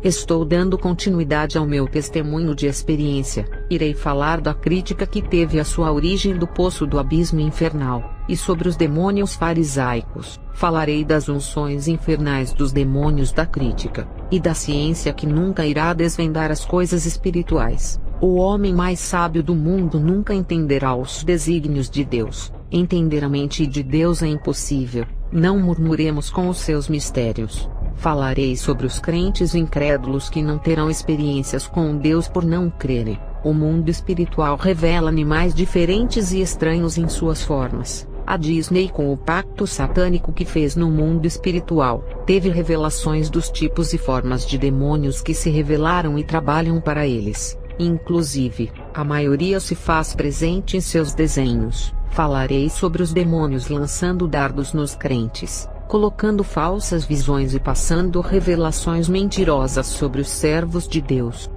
Estou dando continuidade ao meu testemunho de experiência. Irei falar da crítica que teve a sua origem do poço do abismo infernal, e sobre os demônios farisaicos. Falarei das unções infernais dos demônios da crítica, e da ciência que nunca irá desvendar as coisas espirituais. O homem mais sábio do mundo nunca entenderá os desígnios de Deus. Entender a mente de Deus é impossível. Não murmuremos com os seus mistérios. Falarei sobre os crentes incrédulos que não terão experiências com Deus por não crerem. O mundo espiritual revela animais diferentes e estranhos em suas formas. A Disney, com o pacto satânico que fez no mundo espiritual, teve revelações dos tipos e formas de demônios que se revelaram e trabalham para eles. Inclusive, a maioria se faz presente em seus desenhos. Falarei sobre os demônios lançando dardos nos crentes, colocando falsas visões e passando revelações mentirosas sobre os servos de Deus,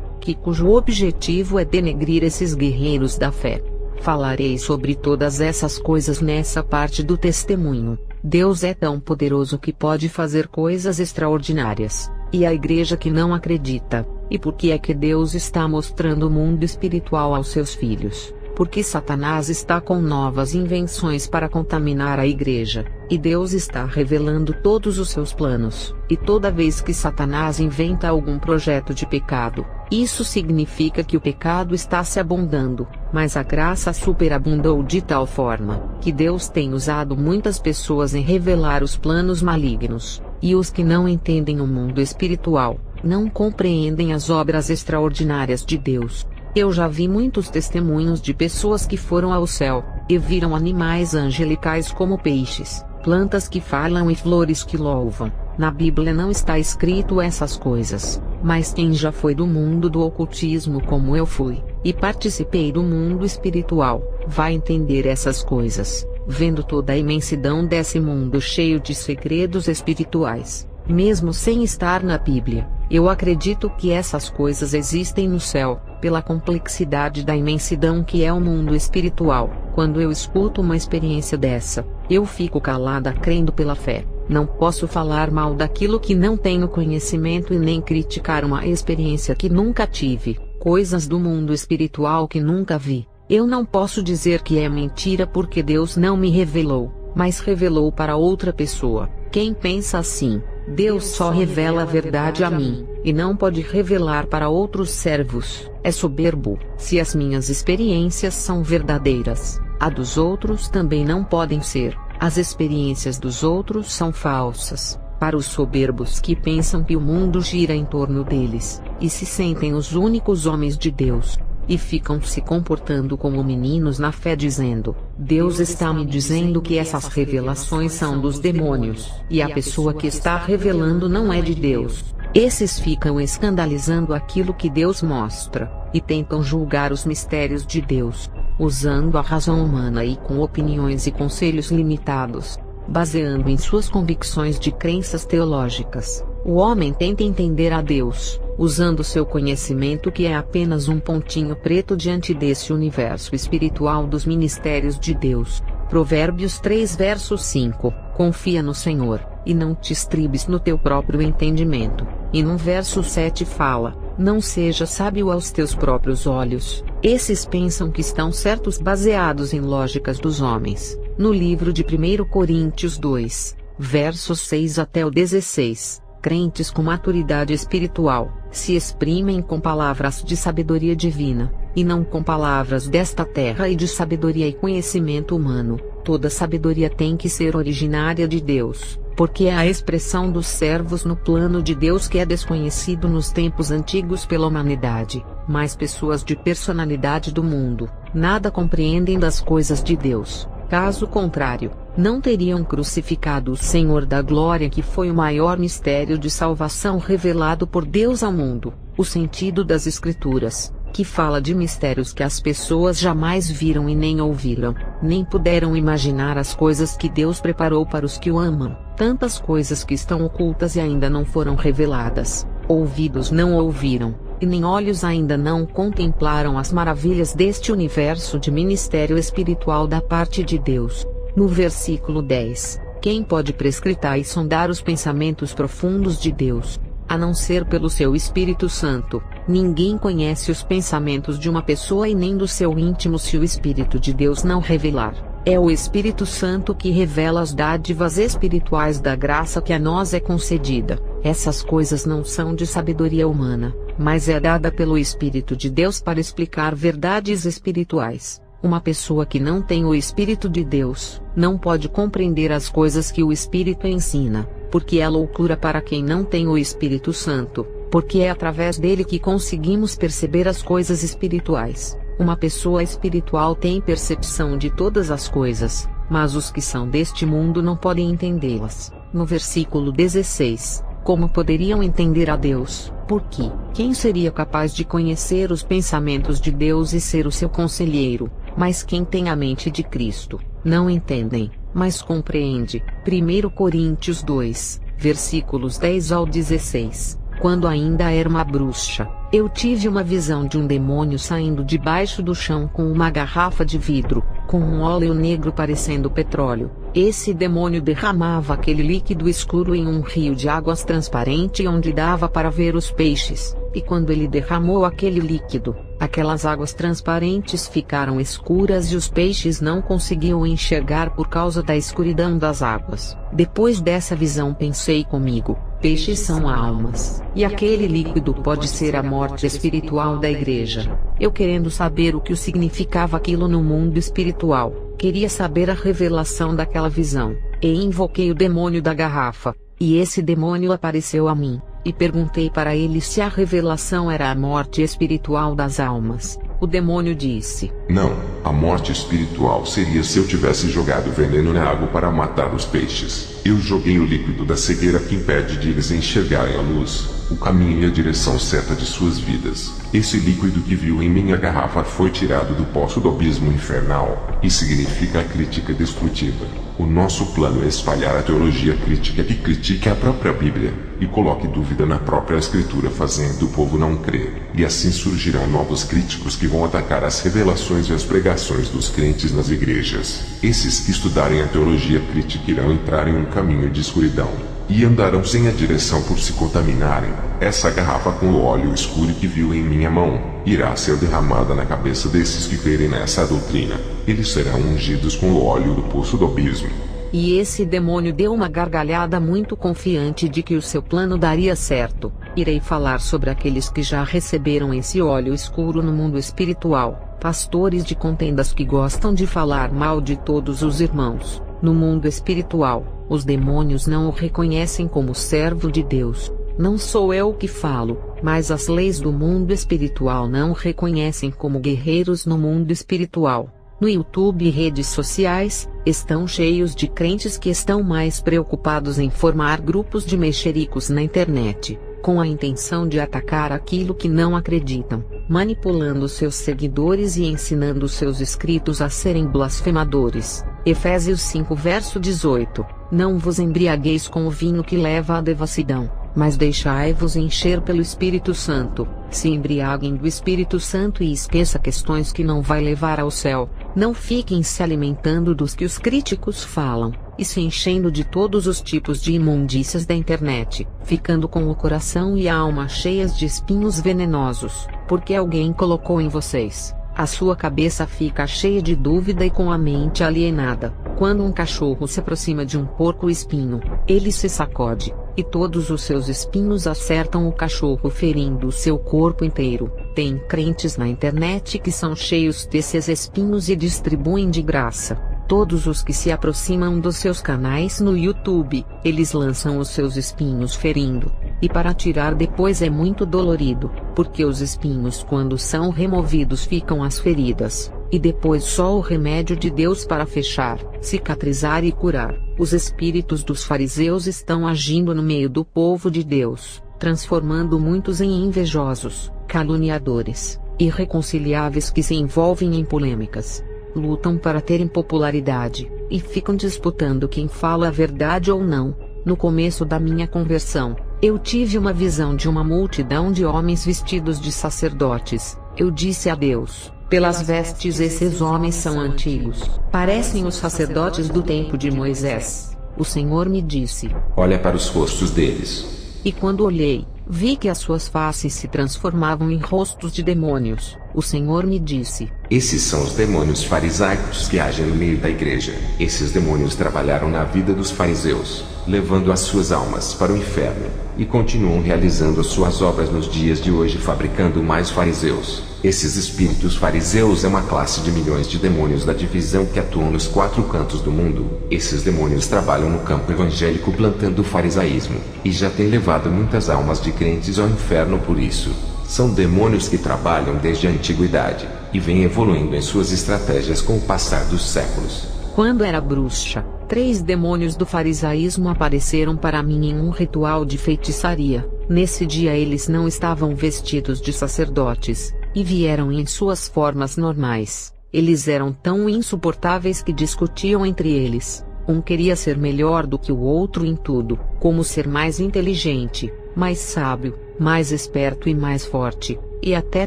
cujo objetivo é denegrir esses guerreiros da fé. Falarei sobre todas essas coisas nessa parte do testemunho. Deus é tão poderoso que pode fazer coisas extraordinárias, e a igreja que não acredita. E por que é que Deus está mostrando o mundo espiritual aos seus filhos? Porque Satanás está com novas invenções para contaminar a igreja, e Deus está revelando todos os seus planos. E toda vez que Satanás inventa algum projeto de pecado, isso significa que o pecado está se abundando, mas a graça superabundou de tal forma, que Deus tem usado muitas pessoas em revelar os planos malignos, e os que não entendem o mundo espiritual, não compreendem as obras extraordinárias de Deus. Eu já vi muitos testemunhos de pessoas que foram ao céu, e viram animais angelicais como peixes, plantas que falam e flores que louvam. Na Bíblia não está escrito essas coisas, mas quem já foi do mundo do ocultismo como eu fui, e participei do mundo espiritual, vai entender essas coisas, vendo toda a imensidão desse mundo cheio de segredos espirituais, mesmo sem estar na Bíblia. Eu acredito que essas coisas existem no céu, pela complexidade da imensidão que é o mundo espiritual. Quando eu escuto uma experiência dessa, eu fico calada crendo pela fé. Não posso falar mal daquilo que não tenho conhecimento e nem criticar uma experiência que nunca tive, coisas do mundo espiritual que nunca vi. Eu não posso dizer que é mentira porque Deus não me revelou, mas revelou para outra pessoa. Quem pensa assim, Deus só revela a verdade a mim, e não pode revelar para outros servos, é soberbo. Se as minhas experiências são verdadeiras, a dos outros também não podem ser. As experiências dos outros são falsas, para os soberbos que pensam que o mundo gira em torno deles, e se sentem os únicos homens de Deus, e ficam se comportando como meninos na fé dizendo, Deus está me dizendo que essas revelações são dos demônios, e a pessoa que está revelando não é de Deus. Esses ficam escandalizando aquilo que Deus mostra, e tentam julgar os mistérios de Deus, usando a razão humana e com opiniões e conselhos limitados, baseando em suas convicções de crenças teológicas. O homem tenta entender a Deus, usando seu conhecimento que é apenas um pontinho preto diante desse universo espiritual dos mistérios de Deus. Provérbios 3 verso 5, confia no Senhor, e não te estribes no teu próprio entendimento. E no verso 7 fala, não seja sábio aos teus próprios olhos. Esses pensam que estão certos baseados em lógicas dos homens. No livro de 1 Coríntios 2, versos 6 até o 16. Crentes com maturidade espiritual, se exprimem com palavras de sabedoria divina, e não com palavras desta terra e de sabedoria e conhecimento humano. Toda sabedoria tem que ser originária de Deus, porque é a expressão dos servos no plano de Deus que é desconhecido nos tempos antigos pela humanidade. Mas pessoas de personalidade do mundo, nada compreendem das coisas de Deus. Caso contrário, não teriam crucificado o Senhor da Glória, que foi o maior mistério de salvação revelado por Deus ao mundo. O sentido das Escrituras, que fala de mistérios que as pessoas jamais viram e nem ouviram, nem puderam imaginar as coisas que Deus preparou para os que o amam. Tantas coisas que estão ocultas e ainda não foram reveladas, ouvidos não ouviram, e nem olhos ainda não contemplaram as maravilhas deste universo de ministério espiritual da parte de Deus. No versículo 10, quem pode prescrutar e sondar os pensamentos profundos de Deus? a não ser pelo seu Espírito Santo. Ninguém conhece os pensamentos de uma pessoa e nem do seu íntimo se o Espírito de Deus não revelar. É o Espírito Santo que revela as dádivas espirituais da graça que a nós é concedida. Essas coisas não são de sabedoria humana, mas é dada pelo Espírito de Deus para explicar verdades espirituais. Uma pessoa que não tem o Espírito de Deus, não pode compreender as coisas que o Espírito ensina, porque é loucura para quem não tem o Espírito Santo, porque é através dele que conseguimos perceber as coisas espirituais. Uma pessoa espiritual tem percepção de todas as coisas, mas os que são deste mundo não podem entendê-las. No versículo 16, como poderiam entender a Deus? Porque quem seria capaz de conhecer os pensamentos de Deus e ser o seu conselheiro? Mas quem tem a mente de Cristo, não entendem, mas compreende. 1 Coríntios 2, versículos 10 ao 16. Quando ainda era uma bruxa, eu tive uma visão de um demônio saindo debaixo do chão com uma garrafa de vidro, com um óleo negro parecendo petróleo. Esse demônio derramava aquele líquido escuro em um rio de águas transparente onde dava para ver os peixes, e quando ele derramou aquele líquido, aquelas águas transparentes ficaram escuras e os peixes não conseguiam enxergar por causa da escuridão das águas. Depois dessa visão pensei comigo, peixes são almas, e aquele líquido pode ser a morte espiritual da igreja. Eu querendo saber o que significava aquilo no mundo espiritual, queria saber a revelação daquela visão, e invoquei o demônio da garrafa, e esse demônio apareceu a mim, e perguntei para ele se a revelação era a morte espiritual das almas. O demônio disse: não, a morte espiritual seria se eu tivesse jogado veneno na água para matar os peixes. Eu joguei o líquido da cegueira que impede de eles enxergarem a luz, o caminho e a direção certa de suas vidas. Esse líquido que viu em minha garrafa foi tirado do poço do abismo infernal, e significa a crítica destrutiva. O nosso plano é espalhar a teologia crítica que critique a própria Bíblia, e coloque dúvida na própria Escritura fazendo o povo não crer, e assim surgirão novos críticos que vão atacar as revelações e as pregações dos crentes nas igrejas. Esses que estudarem a teologia crítica irão entrar em um caminho de escuridão, e andarão sem a direção por se contaminarem. Essa garrafa com o óleo escuro que viu em minha mão, irá ser derramada na cabeça desses que crerem nessa doutrina. Eles serão ungidos com o óleo do poço do abismo. E esse demônio deu uma gargalhada muito confiante de que o seu plano daria certo. Irei falar sobre aqueles que já receberam esse óleo escuro no mundo espiritual, pastores de contendas que gostam de falar mal de todos os irmãos. No mundo espiritual, os demônios não o reconhecem como servo de Deus. Não sou eu que falo, mas as leis do mundo espiritual não o reconhecem como guerreiros no mundo espiritual. No YouTube e redes sociais, estão cheios de crentes que estão mais preocupados em formar grupos de mexericos na internet, com a intenção de atacar aquilo que não acreditam, manipulando seus seguidores e ensinando seus inscritos a serem blasfemadores. Efésios 5 verso 18. Não vos embriagueis com o vinho que leva à devassidão, mas deixai-vos encher pelo Espírito Santo. Se embriaguem do Espírito Santo e esqueça questões que não vai levar ao céu. Não fiquem se alimentando dos que os críticos falam, e se enchendo de todos os tipos de imundícias da internet, ficando com o coração e a alma cheias de espinhos venenosos, porque alguém colocou em vocês. A sua cabeça fica cheia de dúvida e com a mente alienada. Quando um cachorro se aproxima de um porco-espinho, ele se sacode, e todos os seus espinhos acertam o cachorro ferindo o seu corpo inteiro. Tem crentes na internet que são cheios desses espinhos e distribuem de graça. Todos os que se aproximam dos seus canais no YouTube, eles lançam os seus espinhos ferindo. E para tirar depois é muito dolorido, porque os espinhos quando são removidos ficam as feridas, e depois só o remédio de Deus para fechar, cicatrizar e curar. Os espíritos dos fariseus estão agindo no meio do povo de Deus, transformando muitos em invejosos, caluniadores, irreconciliáveis que se envolvem em polêmicas, lutam para terem popularidade, e ficam disputando quem fala a verdade ou não. No começo da minha conversão, eu tive uma visão de uma multidão de homens vestidos de sacerdotes. Eu disse a Deus: pelas vestes esses homens são antigos, parecem os sacerdotes do tempo de Moisés. O Senhor me disse: olha para os rostos deles. E quando olhei, vi que as suas faces se transformavam em rostos de demônios. O Senhor me disse: esses são os demônios farisaicos que agem no meio da igreja. Esses demônios trabalharam na vida dos fariseus, levando as suas almas para o inferno, e continuam realizando as suas obras nos dias de hoje, fabricando mais fariseus. Esses espíritos fariseus é uma classe de milhões de demônios da divisão que atuam nos 4 cantos do mundo. Esses demônios trabalham no campo evangélico plantando o farisaísmo, e já têm levado muitas almas de crentes ao inferno por isso. São demônios que trabalham desde a antiguidade, e vêm evoluindo em suas estratégias com o passar dos séculos. Quando era bruxa, 3 demônios do farisaísmo apareceram para mim em um ritual de feitiçaria. Nesse dia eles não estavam vestidos de sacerdotes, e vieram em suas formas normais. Eles eram tão insuportáveis que discutiam entre eles. Um queria ser melhor do que o outro em tudo, como ser mais inteligente, mais sábio, mais esperto e mais forte, e até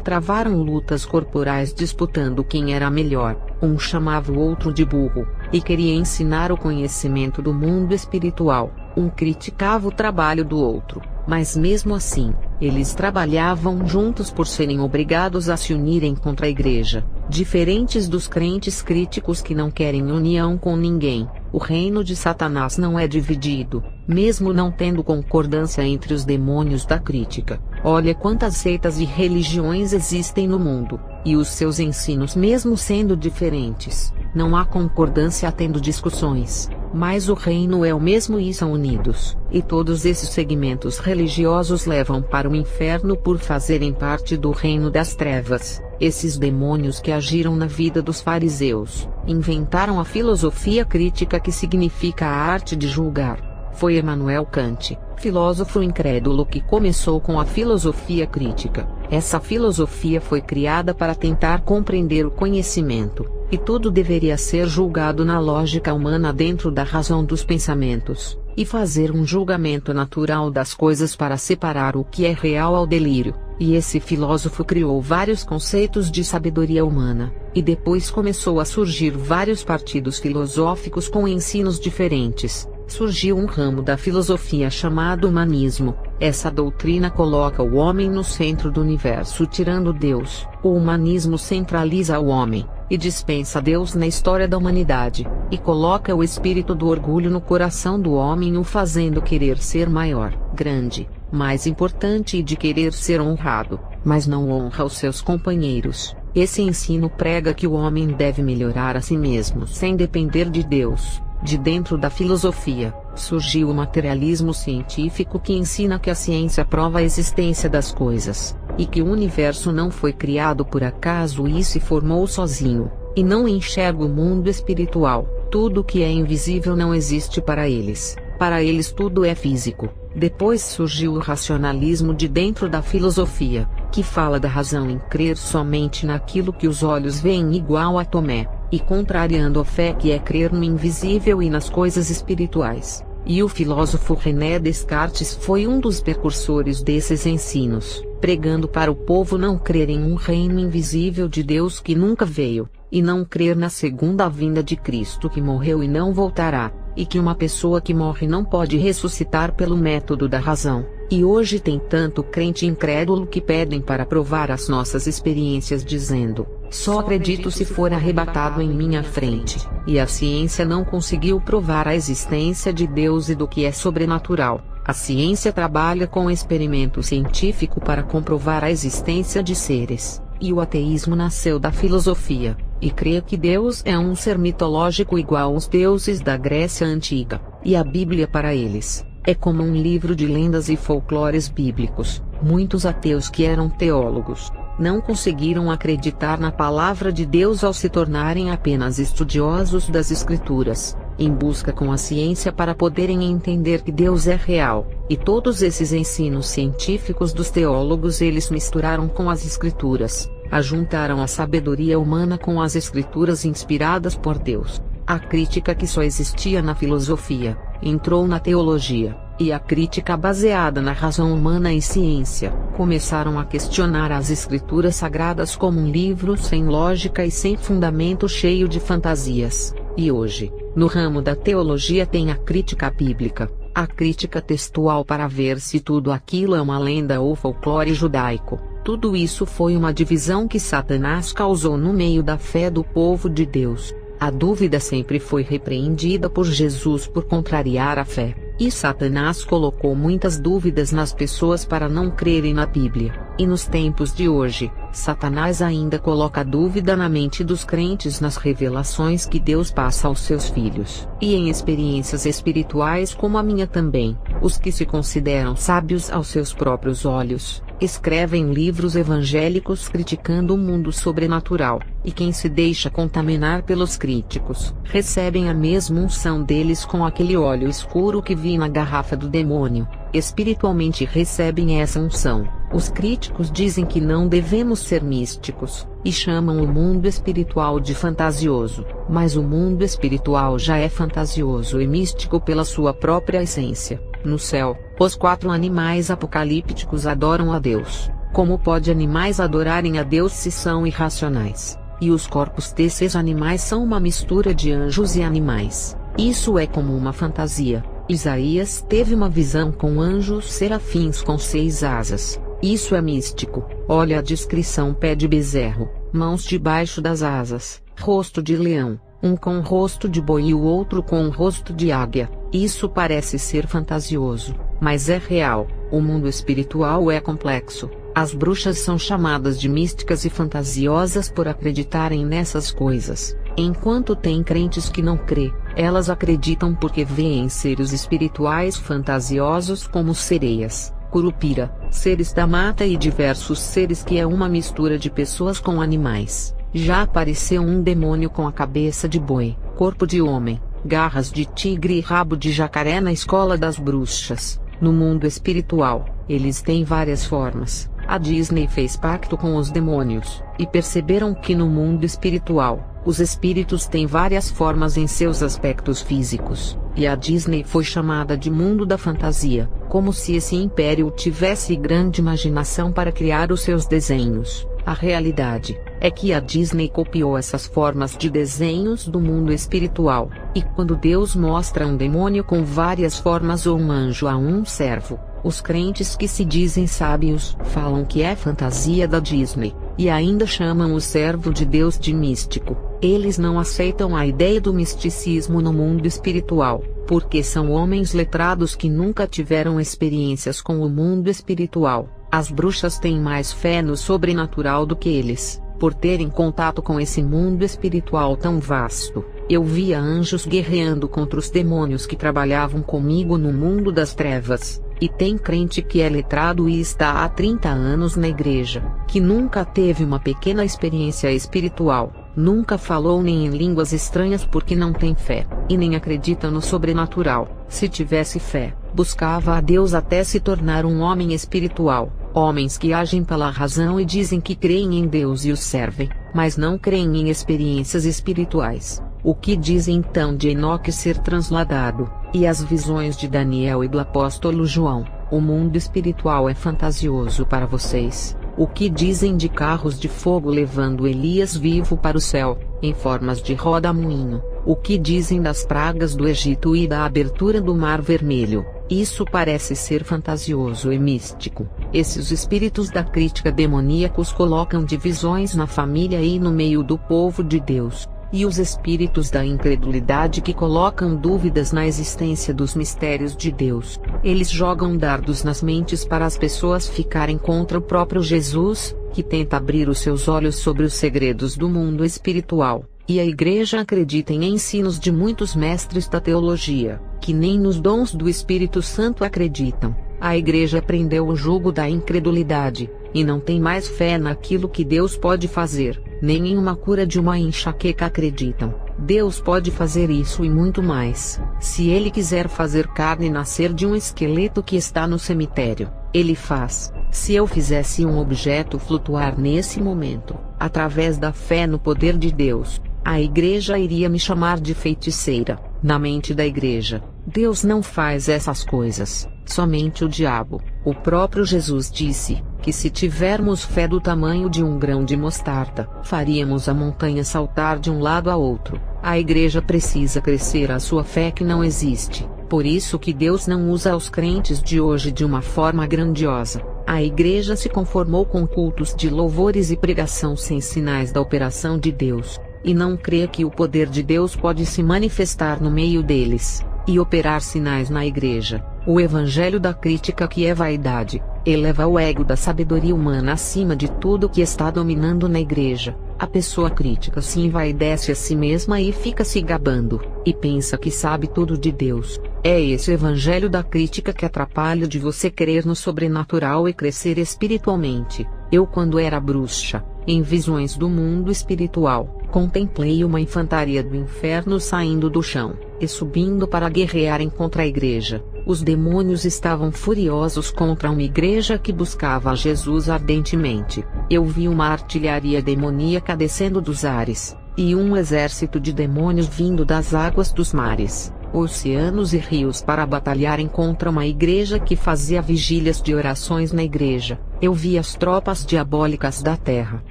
travaram lutas corporais disputando quem era melhor. Um chamava o outro de burro, e queria ensinar o conhecimento do mundo espiritual. Um criticava o trabalho do outro, mas mesmo assim, eles trabalhavam juntos por serem obrigados a se unirem contra a igreja. Diferentes dos crentes críticos que não querem união com ninguém, o reino de Satanás não é dividido, mesmo não tendo concordância entre os demônios da crítica. Olha quantas seitas e religiões existem no mundo, e os seus ensinos mesmo sendo diferentes, não há concordância tendo discussões, mas o reino é o mesmo e são unidos. E todos esses segmentos religiosos levam para o inferno por fazerem parte do reino das trevas. Esses demônios que agiram na vida dos fariseus, inventaram a filosofia crítica, que significa a arte de julgar. Foi Immanuel Kant, filósofo incrédulo, que começou com a filosofia crítica. Essa filosofia foi criada para tentar compreender o conhecimento, e tudo deveria ser julgado na lógica humana dentro da razão dos pensamentos, e fazer um julgamento natural das coisas para separar o que é real ao delírio. E esse filósofo criou vários conceitos de sabedoria humana, e depois começou a surgir vários partidos filosóficos com ensinos diferentes. Surgiu um ramo da filosofia chamado humanismo. Essa doutrina coloca o homem no centro do universo, tirando Deus. O humanismo centraliza o homem, e dispensa Deus na história da humanidade, e coloca o espírito do orgulho no coração do homem, o fazendo querer ser maior, grande, mais importante e de querer ser honrado, mas não honra os seus companheiros. Esse ensino prega que o homem deve melhorar a si mesmo sem depender de Deus. De dentro da filosofia, surgiu o materialismo científico, que ensina que a ciência prova a existência das coisas, e que o universo não foi criado por acaso e se formou sozinho, e não enxerga o mundo espiritual. Tudo que é invisível não existe para eles. Para eles tudo é físico. Depois surgiu o racionalismo de dentro da filosofia, que fala da razão em crer somente naquilo que os olhos veem, igual a Tomé, e contrariando a fé, que é crer no invisível e nas coisas espirituais. E o filósofo René Descartes foi um dos precursores desses ensinos, pregando para o povo não crer em um reino invisível de Deus que nunca veio, e não crer na segunda vinda de Cristo, que morreu e não voltará, e que uma pessoa que morre não pode ressuscitar pelo método da razão. E hoje tem tanto crente incrédulo que pedem para provar as nossas experiências, dizendo: só acredito se for arrebatado em minha frente. E a ciência não conseguiu provar a existência de Deus e do que é sobrenatural. A ciência trabalha com experimento científico para comprovar a existência de seres. E o ateísmo nasceu da filosofia, e crê que Deus é um ser mitológico igual aos deuses da Grécia Antiga. E a Bíblia para eles é como um livro de lendas e folclores bíblicos. Muitos ateus que eram teólogos não conseguiram acreditar na palavra de Deus ao se tornarem apenas estudiosos das Escrituras, em busca com a ciência para poderem entender que Deus é real. E todos esses ensinos científicos dos teólogos eles misturaram com as Escrituras, ajuntaram a sabedoria humana com as Escrituras inspiradas por Deus. A crítica que só existia na filosofia entrou na teologia, e a crítica baseada na razão humana e ciência começaram a questionar as Escrituras sagradas como um livro sem lógica e sem fundamento, cheio de fantasias. E hoje, no ramo da teologia tem a crítica bíblica. A crítica textual para ver se tudo aquilo é uma lenda ou folclore judaico. Tudo isso foi uma divisão que Satanás causou no meio da fé do povo de Deus. A dúvida sempre foi repreendida por Jesus por contrariar a fé, e Satanás colocou muitas dúvidas nas pessoas para não crerem na Bíblia. E nos tempos de hoje, Satanás ainda coloca dúvida na mente dos crentes nas revelações que Deus passa aos seus filhos, e em experiências espirituais como a minha também. Os que se consideram sábios aos seus próprios olhos, escrevem livros evangélicos criticando o mundo sobrenatural, e quem se deixa contaminar pelos críticos, recebem a mesma unção deles com aquele óleo escuro que vi na garrafa do demônio. Espiritualmente recebem essa unção. Os críticos dizem que não devemos ser místicos, e chamam o mundo espiritual de fantasioso, mas o mundo espiritual já é fantasioso e místico pela sua própria essência. No céu, os 4 animais apocalípticos adoram a Deus. Como pode animais adorarem a Deus se são irracionais? E os corpos desses animais são uma mistura de anjos e animais. Isso é como uma fantasia. Isaías teve uma visão com anjos serafins com 6 asas. Isso é místico. Olha a descrição: pé de bezerro, mãos debaixo das asas, rosto de leão, um com rosto de boi e o outro com rosto de águia. Isso parece ser fantasioso, mas é real. O mundo espiritual é complexo. As bruxas são chamadas de místicas e fantasiosas por acreditarem nessas coisas. Enquanto tem crentes que não crê, elas acreditam porque veem seres espirituais fantasiosos como sereias, curupira, seres da mata e diversos seres que é uma mistura de pessoas com animais. Já apareceu um demônio com a cabeça de boi, corpo de homem, garras de tigre e rabo de jacaré na escola das bruxas. No mundo espiritual, eles têm várias formas. A Disney fez pacto com os demônios, e perceberam que no mundo espiritual, os espíritos têm várias formas em seus aspectos físicos, e a Disney foi chamada de mundo da fantasia, como se esse império tivesse grande imaginação para criar os seus desenhos. A realidade é que a Disney copiou essas formas de desenhos do mundo espiritual, e quando Deus mostra um demônio com várias formas ou um anjo a um servo, os crentes que se dizem sábios falam que é fantasia da Disney, e ainda chamam o servo de Deus de místico. Eles não aceitam a ideia do misticismo no mundo espiritual, porque são homens letrados que nunca tiveram experiências com o mundo espiritual. As bruxas têm mais fé no sobrenatural do que eles, por terem contato com esse mundo espiritual tão vasto. Eu via anjos guerreando contra os demônios que trabalhavam comigo no mundo das trevas. E tem crente que é letrado e está há 30 anos na igreja, que nunca teve uma pequena experiência espiritual, nunca falou nem em línguas estranhas porque não tem fé, e nem acredita no sobrenatural. Se tivesse fé, buscava a Deus até se tornar um homem espiritual. Homens que agem pela razão e dizem que creem em Deus e o servem, mas não creem em experiências espirituais. O que dizem então de Enoque ser transladado, e as visões de Daniel e do apóstolo João? O mundo espiritual é fantasioso para vocês. O que dizem de carros de fogo levando Elias vivo para o céu, em formas de roda-moinho? O que dizem das pragas do Egito e da abertura do Mar Vermelho? Isso parece ser fantasioso e místico. Esses espíritos da crítica demoníacos colocam divisões na família e no meio do povo de Deus. E os espíritos da incredulidade que colocam dúvidas na existência dos mistérios de Deus. Eles jogam dardos nas mentes para as pessoas ficarem contra o próprio Jesus, que tenta abrir os seus olhos sobre os segredos do mundo espiritual. E a igreja acredita em ensinos de muitos mestres da teologia, que nem nos dons do Espírito Santo acreditam. A igreja prendeu o jugo da incredulidade, e não tem mais fé naquilo que Deus pode fazer, nem em uma cura de uma enxaqueca acreditam. Deus pode fazer isso e muito mais. Se Ele quiser fazer carne nascer de um esqueleto que está no cemitério, Ele faz. Se eu fizesse um objeto flutuar nesse momento, através da fé no poder de Deus, a igreja iria me chamar de feiticeira. Na mente da igreja, Deus não faz essas coisas, somente o diabo. O próprio Jesus disse que se tivermos fé do tamanho de um grão de mostarda, faríamos a montanha saltar de um lado a outro. A igreja precisa crescer a sua fé que não existe, Por isso que Deus não usa os crentes de hoje de uma forma grandiosa. A igreja se conformou com cultos de louvores e pregação sem sinais da operação de Deus, e não crê que o poder de Deus pode se manifestar no meio deles, e operar sinais na igreja. O evangelho da crítica, que é vaidade, eleva o ego da sabedoria humana acima de tudo que está dominando na igreja. A pessoa crítica se envaidece a si mesma e fica se gabando, e pensa que sabe tudo de Deus. É esse evangelho da crítica que atrapalha de você crer no sobrenatural e crescer espiritualmente. Eu, quando era bruxa, em visões do mundo espiritual, contemplei uma infantaria do inferno saindo do chão e subindo para guerrearem contra a igreja. Os demônios estavam furiosos contra uma igreja que buscava a Jesus ardentemente. Eu vi uma artilharia demoníaca descendo dos ares, e um exército de demônios vindo das águas dos mares, oceanos e rios para batalharem contra uma igreja que fazia vigílias de orações na igreja. Eu vi as tropas diabólicas da terra,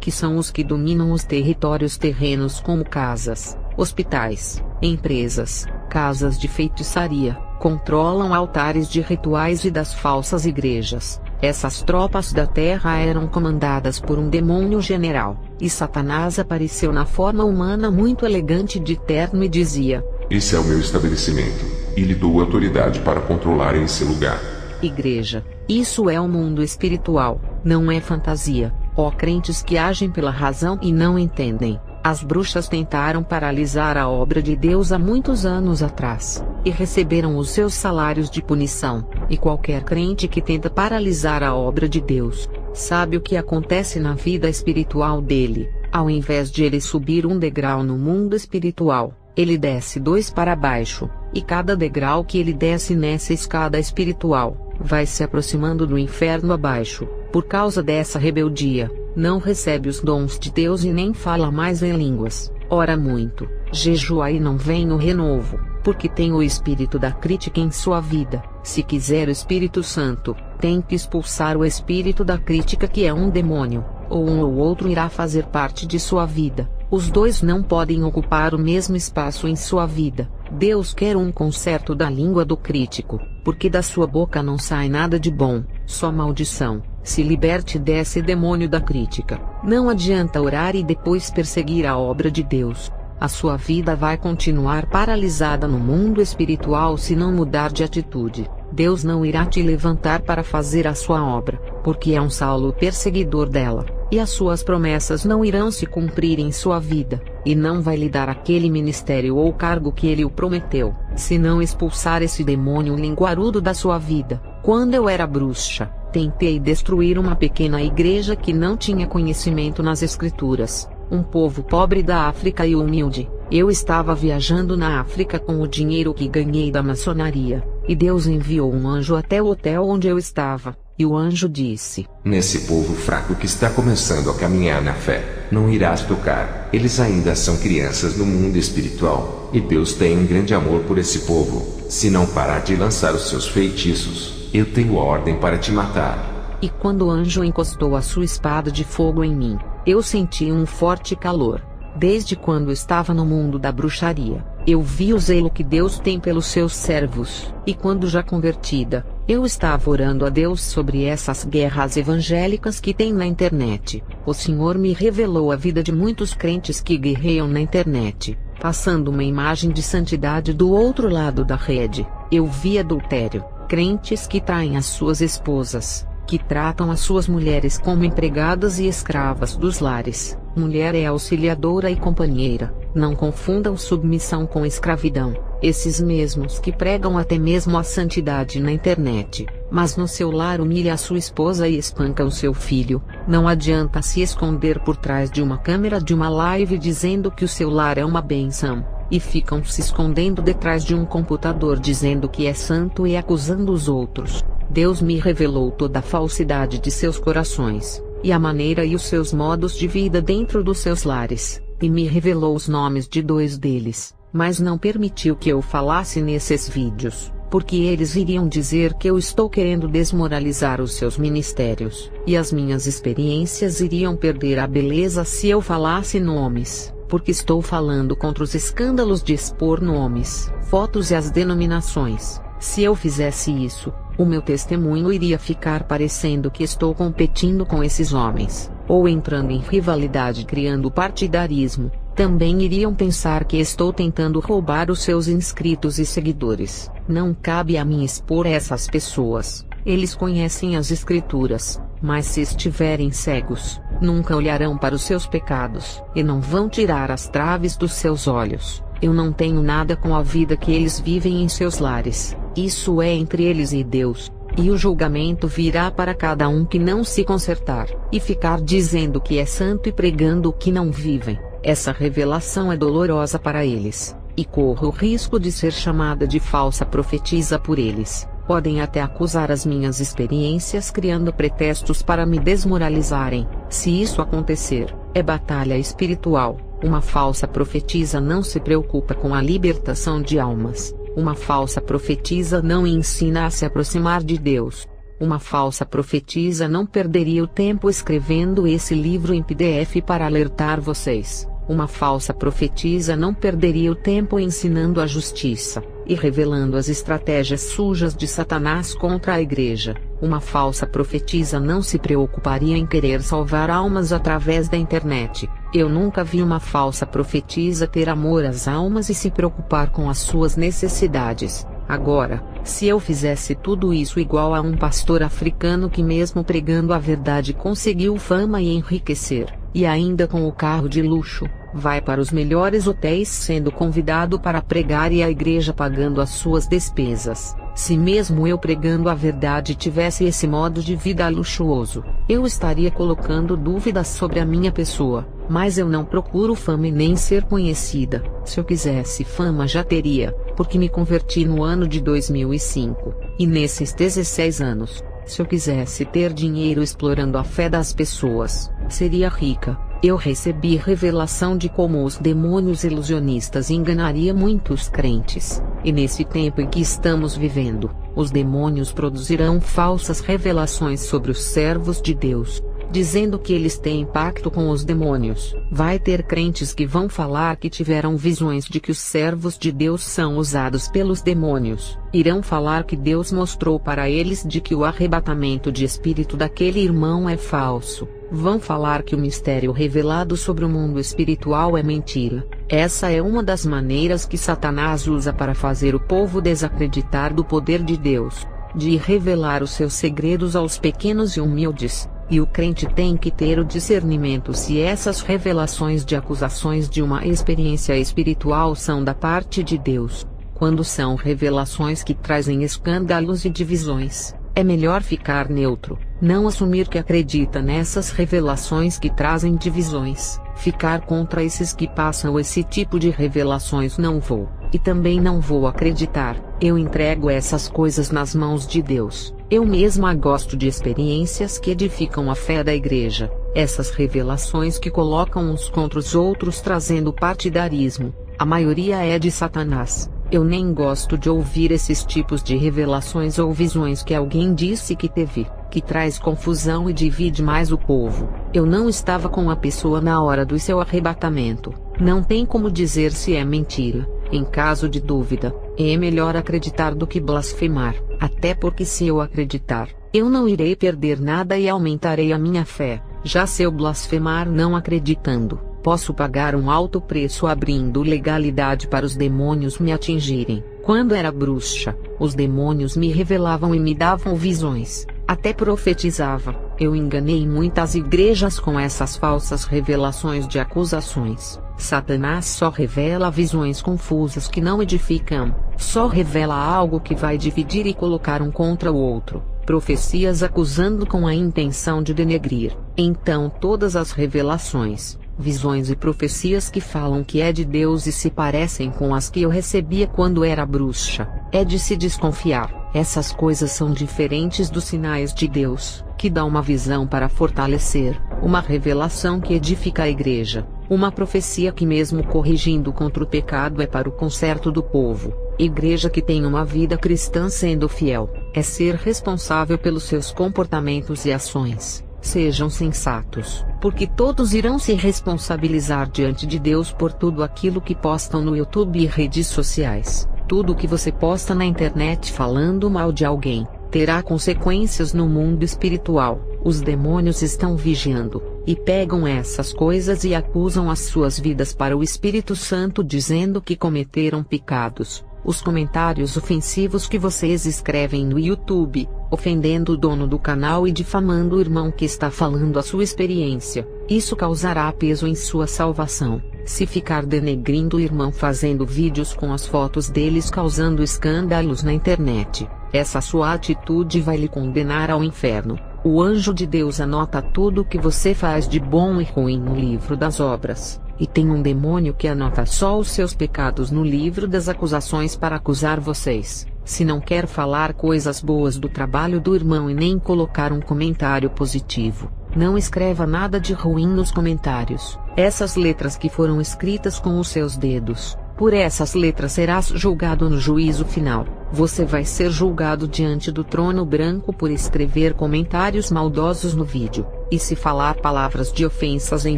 que são os que dominam os territórios terrenos como casas, hospitais, empresas, casas de feitiçaria, controlam altares de rituais e das falsas igrejas. Essas tropas da terra eram comandadas por um demônio general, e Satanás apareceu na forma humana muito elegante de terno e dizia: esse é o meu estabelecimento, e lhe dou autoridade para controlar esse lugar. Igreja, isso é o mundo espiritual, não é fantasia. Ó crentes que agem pela razão e não entendem. As bruxas tentaram paralisar a obra de Deus há muitos anos atrás, e receberam os seus salários de punição. E qualquer crente que tenta paralisar a obra de Deus, sabe o que acontece na vida espiritual dele. Ao invés de ele subir um degrau no mundo espiritual, ele desce 2 para baixo, e cada degrau que ele desce nessa escada espiritual, vai se aproximando do inferno abaixo. Por causa dessa rebeldia, não recebe os dons de Deus e nem fala mais em línguas, ora muito, jejua e não vem no renovo, porque tem o espírito da crítica em sua vida. Se quiser o Espírito Santo, tem que expulsar o espírito da crítica, que é um demônio, ou um ou outro irá fazer parte de sua vida. Os dois não podem ocupar o mesmo espaço em sua vida. Deus quer um conserto da língua do crítico, porque da sua boca não sai nada de bom, só maldição. Se liberte desse demônio da crítica. Não adianta orar e depois perseguir a obra de Deus. A sua vida vai continuar paralisada no mundo espiritual se não mudar de atitude. Deus não irá te levantar para fazer a sua obra, porque é um Saulo perseguidor dela, e as suas promessas não irão se cumprir em sua vida, e não vai lhe dar aquele ministério ou cargo que ele o prometeu, se não expulsar esse demônio linguarudo da sua vida. Quando eu era bruxa, tentei destruir uma pequena igreja que não tinha conhecimento nas escrituras, um povo pobre da África e humilde. Eu estava viajando na África com o dinheiro que ganhei da maçonaria, e Deus enviou um anjo até o hotel onde eu estava, e o anjo disse: nesse povo fraco que está começando a caminhar na fé, não irás tocar. Eles ainda são crianças no mundo espiritual, e Deus tem um grande amor por esse povo. Se não parar de lançar os seus feitiços, eu tenho ordem para te matar. E quando o anjo encostou a sua espada de fogo em mim, eu senti um forte calor. Desde quando estava no mundo da bruxaria, eu vi o zelo que Deus tem pelos seus servos, e quando já convertida, eu estava orando a Deus sobre essas guerras evangélicas que tem na internet. O Senhor me revelou a vida de muitos crentes que guerreiam na internet, passando uma imagem de santidade do outro lado da rede. Eu vi adultério, crentes que traem as suas esposas, que tratam as suas mulheres como empregadas e escravas dos lares. Mulher é auxiliadora e companheira. Não confundam submissão com escravidão. Esses mesmos que pregam até mesmo a santidade na internet, mas no seu lar humilha a sua esposa e espanca o seu filho. Não adianta se esconder por trás de uma câmera de uma live dizendo que o seu lar é uma bênção, e ficam se escondendo detrás de um computador dizendo que é santo e acusando os outros. Deus me revelou toda a falsidade de seus corações, e a maneira e os seus modos de vida dentro dos seus lares, e me revelou os nomes de 2 deles, mas não permitiu que eu falasse nesses vídeos, porque eles iriam dizer que eu estou querendo desmoralizar os seus ministérios, e as minhas experiências iriam perder a beleza se eu falasse nomes. porque estou falando contra os escândalos de expor nomes, fotos e as denominações. Se eu fizesse isso, o meu testemunho iria ficar parecendo que estou competindo com esses homens, ou entrando em rivalidade criando partidarismo. Também iriam pensar que estou tentando roubar os seus inscritos e seguidores. Não cabe a mim expor essas pessoas. Eles conhecem as Escrituras, mas se estiverem cegos, nunca olharão para os seus pecados, e não vão tirar as traves dos seus olhos. Eu não tenho nada com a vida que eles vivem em seus lares. Isso é entre eles e Deus. E o julgamento virá para cada um que não se consertar, e ficar dizendo que é santo e pregando o que não vivem. Essa revelação é dolorosa para eles, e corro o risco de ser chamada de falsa profetisa por eles. Podem até acusar as minhas experiências criando pretextos para me desmoralizarem. Se isso acontecer, é batalha espiritual. Uma falsa profetisa não se preocupa com a libertação de almas. Uma falsa profetisa não ensina a se aproximar de Deus. Uma falsa profetisa não perderia o tempo escrevendo esse livro em PDF para alertar vocês. Uma falsa profetisa não perderia o tempo ensinando a justiça, e revelando as estratégias sujas de Satanás contra a igreja. Uma falsa profetisa não se preocuparia em querer salvar almas através da internet. Eu nunca vi uma falsa profetisa ter amor às almas e se preocupar com as suas necessidades. Agora, se eu fizesse tudo isso igual a um pastor africano que mesmo pregando a verdade conseguiu fama e enriquecer, e ainda com o carro de luxo, vai para os melhores hotéis sendo convidado para pregar e a igreja pagando as suas despesas. Se mesmo eu pregando a verdade tivesse esse modo de vida luxuoso, eu estaria colocando dúvidas sobre a minha pessoa. Mas eu não procuro fama e nem ser conhecida. Se eu quisesse fama já teria, porque me converti no ano de 2005, e nesses 16 anos, se eu quisesse ter dinheiro explorando a fé das pessoas, seria rica. Eu recebi revelação de como os demônios ilusionistas enganariam muitos crentes, e nesse tempo em que estamos vivendo, os demônios produzirão falsas revelações sobre os servos de Deus, dizendo que eles têm pacto com os demônios. Vai ter crentes que vão falar que tiveram visões de que os servos de Deus são usados pelos demônios. Irão falar que Deus mostrou para eles de que o arrebatamento de espírito daquele irmão é falso. Vão falar que o mistério revelado sobre o mundo espiritual é mentira. Essa é uma das maneiras que Satanás usa para fazer o povo desacreditar do poder de Deus, de revelar os seus segredos aos pequenos e humildes. E o crente tem que ter o discernimento se essas revelações de acusações de uma experiência espiritual são da parte de Deus. Quando são revelações que trazem escândalos e divisões, é melhor ficar neutro, não assumir que acredita nessas revelações que trazem divisões. Ficar contra esses que passam esse tipo de revelações não vou, e também não vou acreditar. Eu entrego essas coisas nas mãos de Deus. Eu mesma gosto de experiências que edificam a fé da igreja. Essas revelações que colocam uns contra os outros trazendo partidarismo, a maioria é de Satanás. Eu nem gosto de ouvir esses tipos de revelações ou visões que alguém disse que teve, que traz confusão e divide mais o povo. Eu não estava com a pessoa na hora do seu arrebatamento. Não tem como dizer se é mentira. Em caso de dúvida, é melhor acreditar do que blasfemar, até porque se eu acreditar, eu não irei perder nada e aumentarei a minha fé. Já se eu blasfemar não acreditando, posso pagar um alto preço abrindo legalidade para os demônios me atingirem. Quando era bruxa, os demônios me revelavam e me davam visões, até profetizava. Eu enganei muitas igrejas com essas falsas revelações de acusações. Satanás só revela visões confusas que não edificam, só revela algo que vai dividir e colocar um contra o outro, profecias acusando com a intenção de denegrir. Então todas as revelações, visões e profecias que falam que é de Deus e se parecem com as que eu recebia quando era bruxa, é de se desconfiar. Essas coisas são diferentes dos sinais de Deus, que dá uma visão para fortalecer, uma revelação que edifica a igreja, uma profecia que mesmo corrigindo contra o pecado é para o conserto do povo. Igreja que tem uma vida cristã sendo fiel, é ser responsável pelos seus comportamentos e ações. Sejam sensatos, porque todos irão se responsabilizar diante de Deus por tudo aquilo que postam no YouTube e redes sociais. Tudo que você posta na internet falando mal de alguém, terá consequências no mundo espiritual. Os demônios estão vigiando, e pegam essas coisas e acusam as suas vidas para o Espírito Santo dizendo que cometeram pecados. Os comentários ofensivos que vocês escrevem no YouTube, ofendendo o dono do canal e difamando o irmão que está falando a sua experiência, isso causará peso em sua salvação. Se ficar denegrindo o irmão fazendo vídeos com as fotos deles causando escândalos na internet, essa sua atitude vai lhe condenar ao inferno. O anjo de Deus anota tudo o que você faz de bom e ruim no livro das obras, e tem um demônio que anota só os seus pecados no livro das acusações para acusar vocês. Se não quer falar coisas boas do trabalho do irmão e nem colocar um comentário positivo, não escreva nada de ruim nos comentários. Essas letras que foram escritas com os seus dedos, por essas letras serás julgado no juízo final. Você vai ser julgado diante do trono branco por escrever comentários maldosos no vídeo, e se falar palavras de ofensas em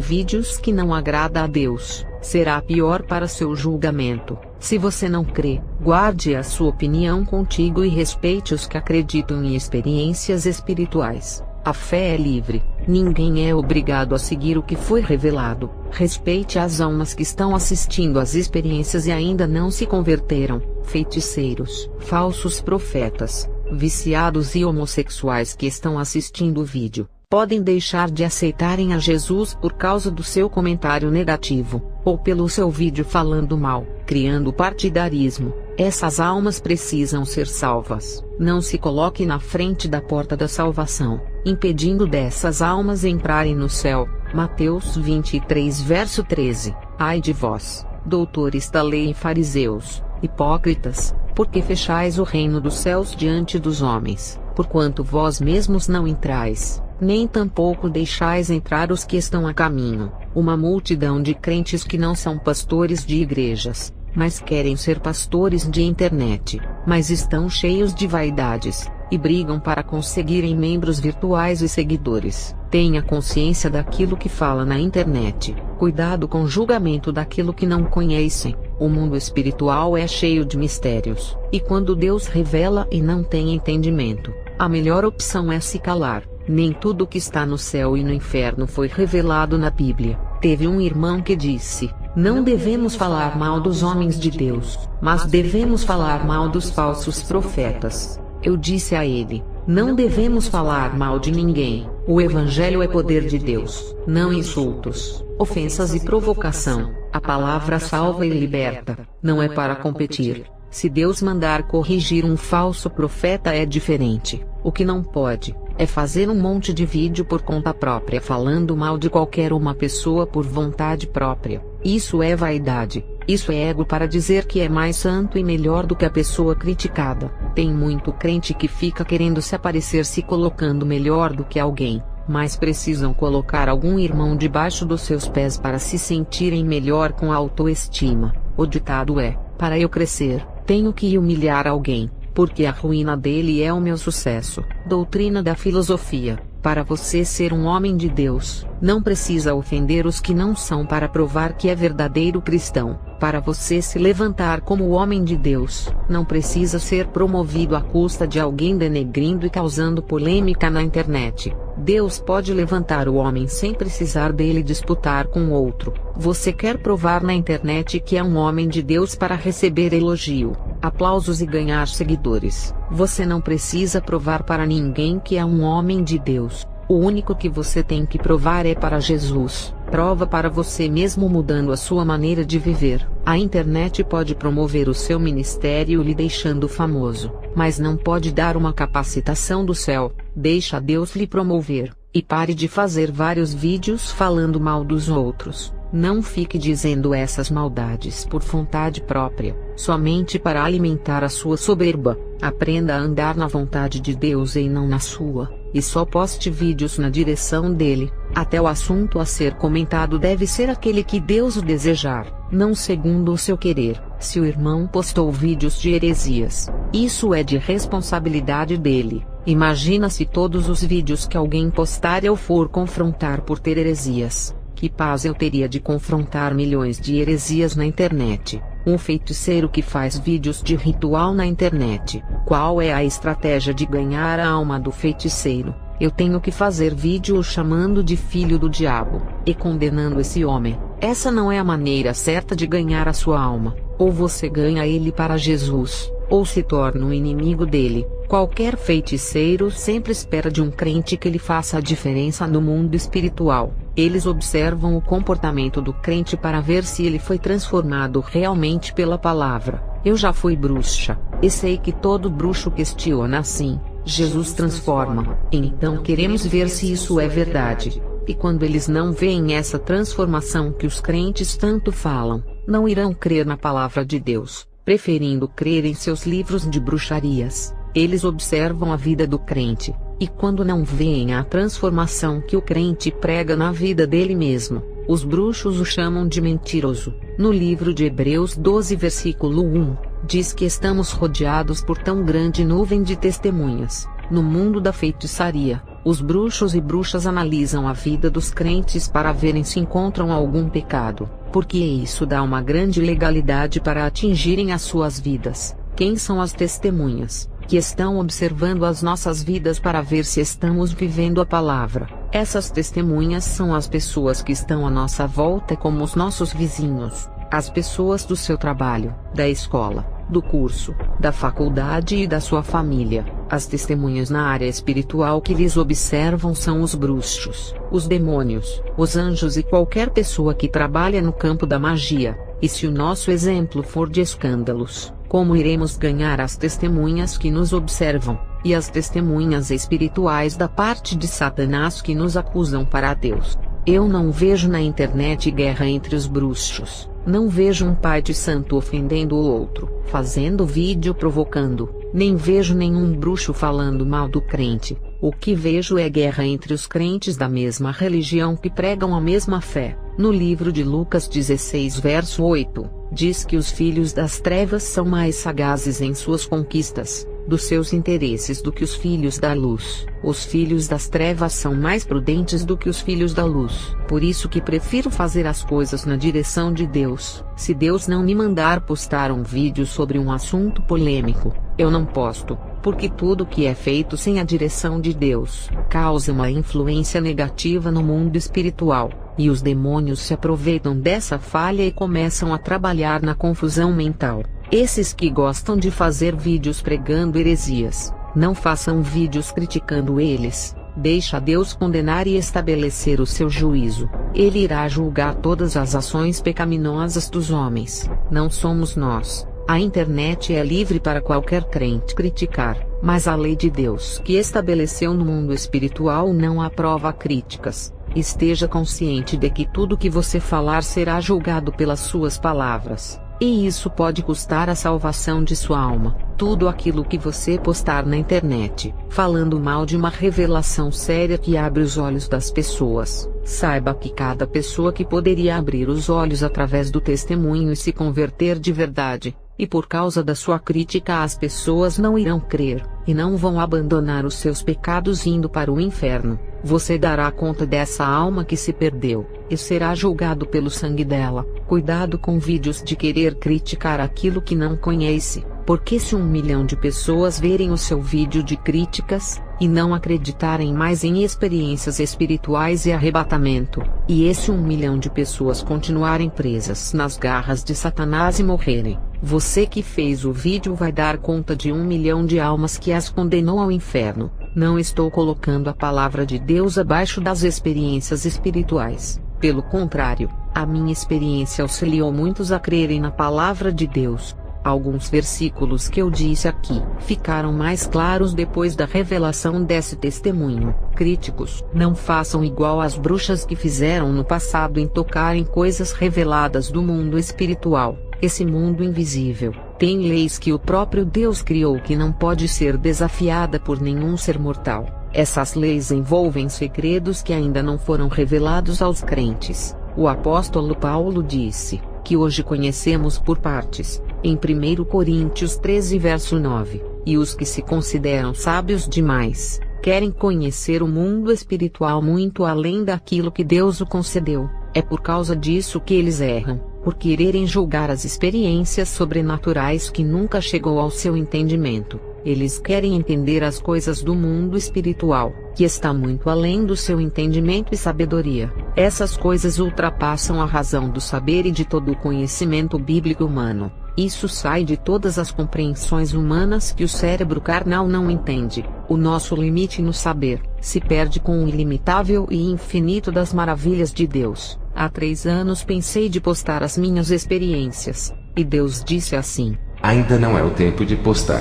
vídeos que não agrada a Deus, será pior para seu julgamento. Se você não crê, guarde a sua opinião contigo e respeite os que acreditam em experiências espirituais. A fé é livre, ninguém é obrigado a seguir o que foi revelado. Respeite as almas que estão assistindo às experiências e ainda não se converteram, feiticeiros, falsos profetas, viciados e homossexuais que estão assistindo o vídeo, podem deixar de aceitarem a Jesus por causa do seu comentário negativo, ou pelo seu vídeo falando mal, criando partidarismo. Essas almas precisam ser salvas. Não se coloque na frente da porta da salvação, impedindo dessas almas entrarem no céu. Mateus 23 verso 13. Ai de vós, doutores da lei e fariseus, hipócritas, porque fechais o reino dos céus diante dos homens, porquanto vós mesmos não entrais, nem tampouco deixais entrar os que estão a caminho. Uma multidão de crentes que não são pastores de igrejas, mas querem ser pastores de internet, mas estão cheios de vaidades, e brigam para conseguirem membros virtuais e seguidores. Tenha consciência daquilo que fala na internet. Cuidado com o julgamento daquilo que não conhecem. O mundo espiritual é cheio de mistérios, e quando Deus revela e não tem entendimento, a melhor opção é se calar. Nem tudo que está no céu e no inferno foi revelado na Bíblia. Teve um irmão que disse: não devemos falar mal dos homens de Deus, mas devemos falar mal dos falsos profetas. Eu disse a ele: não devemos falar mal de ninguém. O Evangelho é poder de Deus, não insultos, ofensas e provocação. A palavra salva e liberta, não é para competir. Se Deus mandar corrigir um falso profeta é diferente. O que não pode é fazer um monte de vídeo por conta própria falando mal de qualquer uma pessoa por vontade própria. Isso é vaidade, isso é ego para dizer que é mais santo e melhor do que a pessoa criticada. Tem muito crente que fica querendo se aparecer se colocando melhor do que alguém, mas precisam colocar algum irmão debaixo dos seus pés para se sentirem melhor com a autoestima. O ditado é: para eu crescer, tenho que humilhar alguém, porque a ruína dele é o meu sucesso. Doutrina da filosofia: para você ser um homem de Deus, não precisa ofender os que não são para provar que é verdadeiro cristão. Para você se levantar como homem de Deus, não precisa ser promovido à custa de alguém denegrindo e causando polêmica na internet. Deus pode levantar o homem sem precisar dele disputar com outro. Você quer provar na internet que é um homem de Deus para receber elogio, aplausos e ganhar seguidores. Você não precisa provar para ninguém que é um homem de Deus. O único que você tem que provar é para Jesus. Prova para você mesmo mudando a sua maneira de viver. A internet pode promover o seu ministério lhe deixando famoso, mas não pode dar uma capacitação do céu. Deixa Deus lhe promover, e pare de fazer vários vídeos falando mal dos outros. Não fique dizendo essas maldades por vontade própria, somente para alimentar a sua soberba. Aprenda a andar na vontade de Deus e não na sua, e só poste vídeos na direção dele. Até o assunto a ser comentado deve ser aquele que Deus o desejar, não segundo o seu querer. Se o irmão postou vídeos de heresias, isso é de responsabilidade dele. Imagina se todos os vídeos que alguém postar eu for confrontar por ter heresias. Que paz eu teria de confrontar milhões de heresias na internet. Um feiticeiro que faz vídeos de ritual na internet. Qual é a estratégia de ganhar a alma do feiticeiro? Eu tenho que fazer vídeo o chamando de filho do diabo, e condenando esse homem. Essa não é a maneira certa de ganhar a sua alma. Ou você ganha ele para Jesus, ou se torna um inimigo dele. Qualquer feiticeiro sempre espera de um crente que ele faça a diferença no mundo espiritual. Eles observam o comportamento do crente para ver se ele foi transformado realmente pela palavra. Eu já fui bruxa, e sei que todo bruxo questiona assim: Jesus transforma, então queremos ver se isso é verdade. E quando eles não veem essa transformação que os crentes tanto falam, não irão crer na palavra de Deus, preferindo crer em seus livros de bruxarias. Eles observam a vida do crente, e quando não veem a transformação que o crente prega na vida dele mesmo, os bruxos o chamam de mentiroso. No livro de Hebreus 12 versículo 1, diz que estamos rodeados por tão grande nuvem de testemunhas. No mundo da feitiçaria, os bruxos e bruxas analisam a vida dos crentes para verem se encontram algum pecado, porque isso dá uma grande legalidade para atingirem as suas vidas. Quem são as testemunhas? Que estão observando as nossas vidas para ver se estamos vivendo a palavra. Essas testemunhas são as pessoas que estão à nossa volta, como os nossos vizinhos, as pessoas do seu trabalho, da escola, do curso, da faculdade e da sua família. As testemunhas na área espiritual que lhes observam são os bruxos, os demônios, os anjos e qualquer pessoa que trabalha no campo da magia. E se o nosso exemplo for de escândalos, como iremos ganhar as testemunhas que nos observam, e as testemunhas espirituais da parte de Satanás que nos acusam para Deus? Eu não vejo na internet guerra entre os bruxos, não vejo um pai de santo ofendendo o outro, fazendo vídeo provocando, nem vejo nenhum bruxo falando mal do crente. O que vejo é guerra entre os crentes da mesma religião que pregam a mesma fé. No livro de Lucas 16 verso 8, diz que os filhos das trevas são mais sagazes em suas conquistas, dos seus interesses do que os filhos da luz. Os filhos das trevas são mais prudentes do que os filhos da luz. Por isso que prefiro fazer as coisas na direção de Deus. Se Deus não me mandar postar um vídeo sobre um assunto polêmico, eu não posto, porque tudo que é feito sem a direção de Deus causa uma influência negativa no mundo espiritual, e os demônios se aproveitam dessa falha e começam a trabalhar na confusão mental. Esses que gostam de fazer vídeos pregando heresias, não façam vídeos criticando eles. Deixa Deus condenar e estabelecer o seu juízo. Ele irá julgar todas as ações pecaminosas dos homens. Não somos nós. A internet é livre para qualquer crente criticar, mas a lei de Deus que estabeleceu no mundo espiritual não aprova críticas. Esteja consciente de que tudo que você falar será julgado pelas suas palavras, e isso pode custar a salvação de sua alma. Tudo aquilo que você postar na internet, falando mal de uma revelação séria que abre os olhos das pessoas, saiba que cada pessoa que poderia abrir os olhos através do testemunho e se converter de verdade, e por causa da sua crítica as pessoas não irão crer, e não vão abandonar os seus pecados indo para o inferno. Você dará conta dessa alma que se perdeu, e será julgado pelo sangue dela. Cuidado com vídeos de querer criticar aquilo que não conhece, porque se 1 milhão de pessoas verem o seu vídeo de críticas, e não acreditarem mais em experiências espirituais e arrebatamento, e esse 1 milhão de pessoas continuarem presas nas garras de Satanás e morrerem, você que fez o vídeo vai dar conta de 1 milhão de almas que as condenou ao inferno. Não estou colocando a palavra de Deus abaixo das experiências espirituais. Pelo contrário, a minha experiência auxiliou muitos a crerem na palavra de Deus. Alguns versículos que eu disse aqui ficaram mais claros depois da revelação desse testemunho. Críticos, não façam igual às bruxas que fizeram no passado em tocar em coisas reveladas do mundo espiritual. Esse mundo invisível tem leis que o próprio Deus criou que não pode ser desafiada por nenhum ser mortal. Essas leis envolvem segredos que ainda não foram revelados aos crentes. O apóstolo Paulo disse que hoje conhecemos por partes, Em 1 Coríntios 13 verso 9, e os que se consideram sábios demais, querem conhecer o mundo espiritual muito além daquilo que Deus o concedeu. É por causa disso que eles erram, por quererem julgar as experiências sobrenaturais que nunca chegou ao seu entendimento. Eles querem entender as coisas do mundo espiritual, que está muito além do seu entendimento e sabedoria. Essas coisas ultrapassam a razão do saber e de todo o conhecimento bíblico humano. Isso sai de todas as compreensões humanas que o cérebro carnal não entende. O nosso limite no saber se perde com o ilimitável e infinito das maravilhas de Deus. Há 3 anos pensei de postar as minhas experiências, e Deus disse assim: ainda não é o tempo de postar.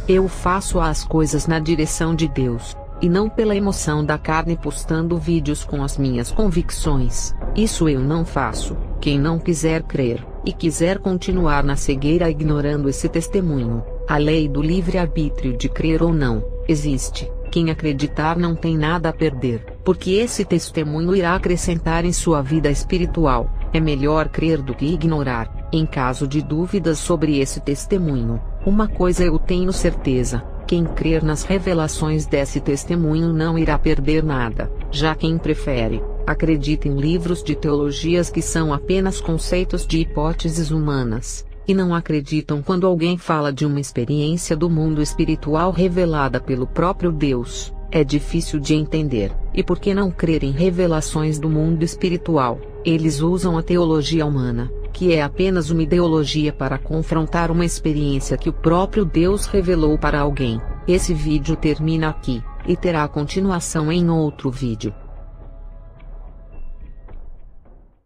Eu faço as coisas na direção de Deus, e não pela emoção da carne postando vídeos com as minhas convicções. Isso eu não faço. Quem não quiser crer, e quiser continuar na cegueira ignorando esse testemunho, a lei do livre-arbítrio de crer ou não, existe. Quem acreditar não tem nada a perder, porque esse testemunho irá acrescentar em sua vida espiritual. É melhor crer do que ignorar. Em caso de dúvidas sobre esse testemunho, uma coisa eu tenho certeza: quem crer nas revelações desse testemunho não irá perder nada. Já quem prefere, acredita em livros de teologias que são apenas conceitos de hipóteses humanas, e não acreditam quando alguém fala de uma experiência do mundo espiritual revelada pelo próprio Deus, é difícil de entender. E por que não crer em revelações do mundo espiritual? Eles usam a teologia humana, que é apenas uma ideologia para confrontar uma experiência que o próprio Deus revelou para alguém. Esse vídeo termina aqui, e terá continuação em outro vídeo.